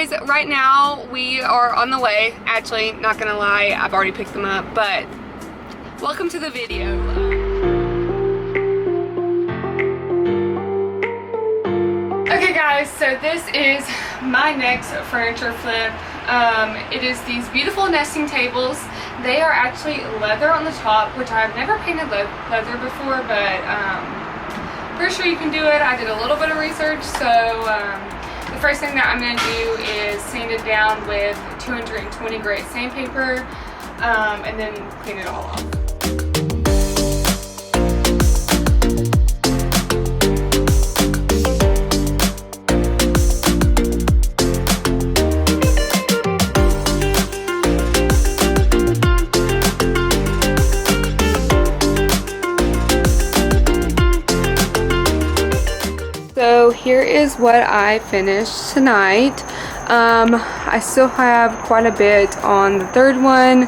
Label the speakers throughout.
Speaker 1: guys, right now we are on the way. Actually, not gonna lie, I've already picked them up, but welcome to the video. Okay guys, so this is my next furniture flip. It is these beautiful nesting tables. They are actually leather on the top, which I've never painted leather before, but pretty sure you can do it. I did a little bit of research, so the first thing that I'm going to do is sand it down with 220 grit sandpaper, and then clean it all off. So here is what I finished tonight. I still have quite a bit on the third one,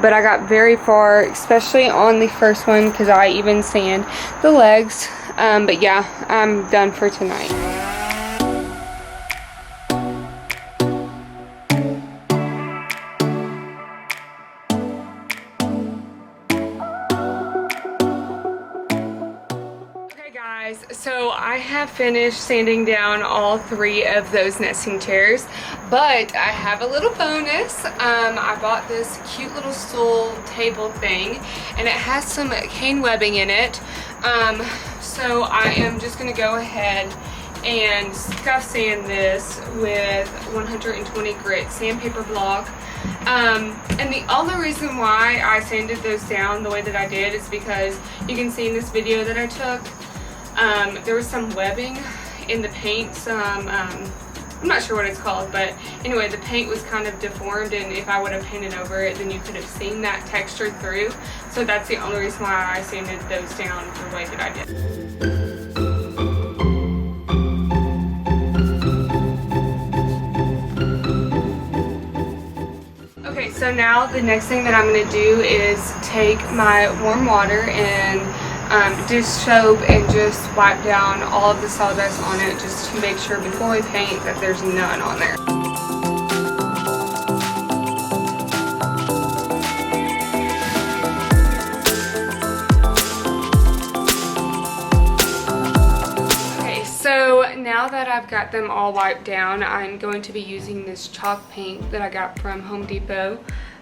Speaker 1: but I got very far, especially on the first one, because I even sand the legs. But yeah, I'm done for tonight. So I have finished sanding down all 3 of those nesting chairs, but I have a little bonus. I bought this cute little stool table thing, and it has some cane webbing in it. So I am just going to go ahead and scuff sand this with 120 grit sandpaper block. And the only reason why I sanded those down the way that I did is because you can see in this video that I took, there was some webbing in the paint, I'm not sure what it's called, but anyway, the paint was kind of deformed, and if I would have painted over it, then you could have seen that texture through. So that's the only reason why I sanded those down the way that I did. Okay, so now the next thing that I'm going to do is take my warm water and dish soap and just wipe down all of the sawdust on it, just to make sure before we paint that there's none on there. Okay, so now that I've got them all wiped down, I'm going to be using this chalk paint that I got from Home Depot,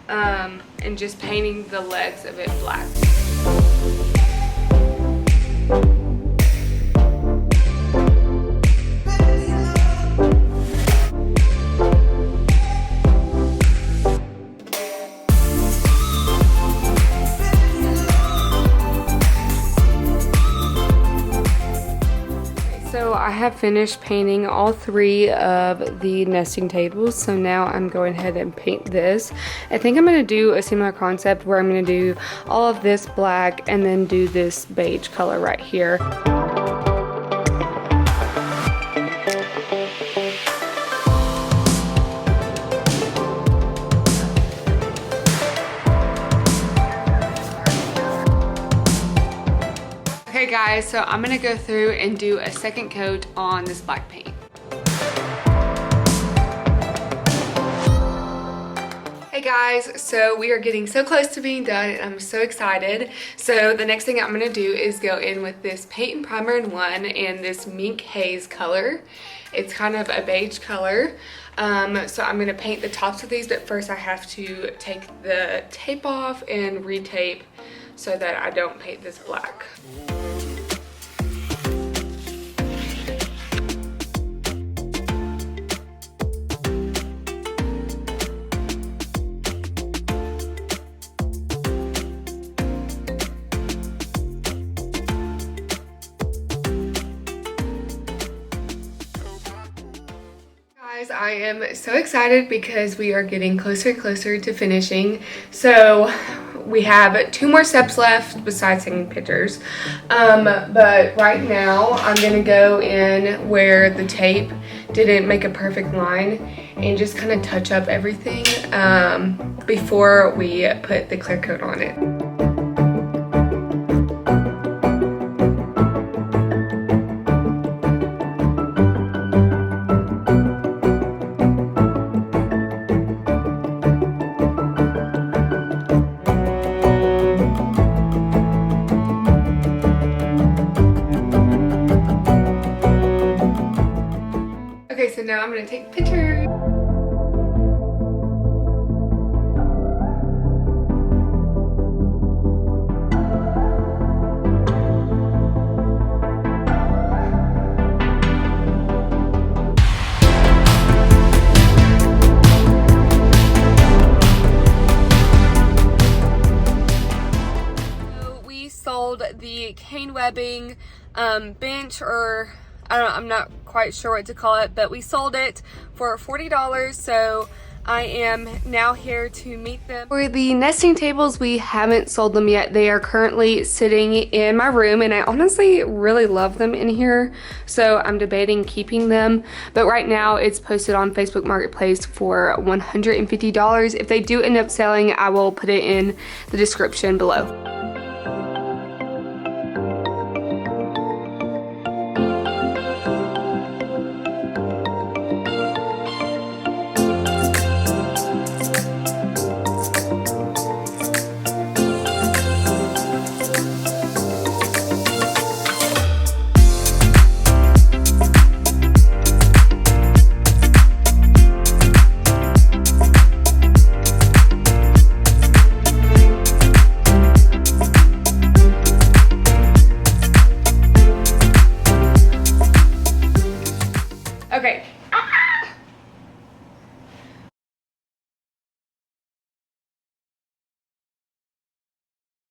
Speaker 1: and just painting the legs of it black. So I have finished painting all 3 of the nesting tables, so now I'm going ahead and paint this. I think I'm going to do a similar concept where I'm going to do all of this black and then do this beige color right here. Okay guys, so I'm gonna go through and do a second coat on this black paint. Hey guys, so we are getting so close to being done and I'm so excited. So the next thing I'm gonna do is go in with this paint and primer in 1 and this Mink Haze color. It's kind of a beige color. So I'm gonna paint the tops of these, but first I have to take the tape off and retape so that I don't paint this black. Guys, I am so excited because we are getting closer and closer to finishing. So we have 2 more steps left besides taking pictures, but right now I'm gonna go in where the tape didn't make a perfect line and just kind of touch up everything before we put the clear coat on it. now I'm gonna take pictures. Sold the cane webbing bench, or I'm not quite sure what to call it, but we sold it for $40, so I am now here to meet them. For the nesting tables, we haven't sold them yet. They are currently sitting in my room, and I honestly really love them in here, so I'm debating keeping them. But right now it's posted on Facebook Marketplace for $150. If they do end up selling, I will put it in the description below.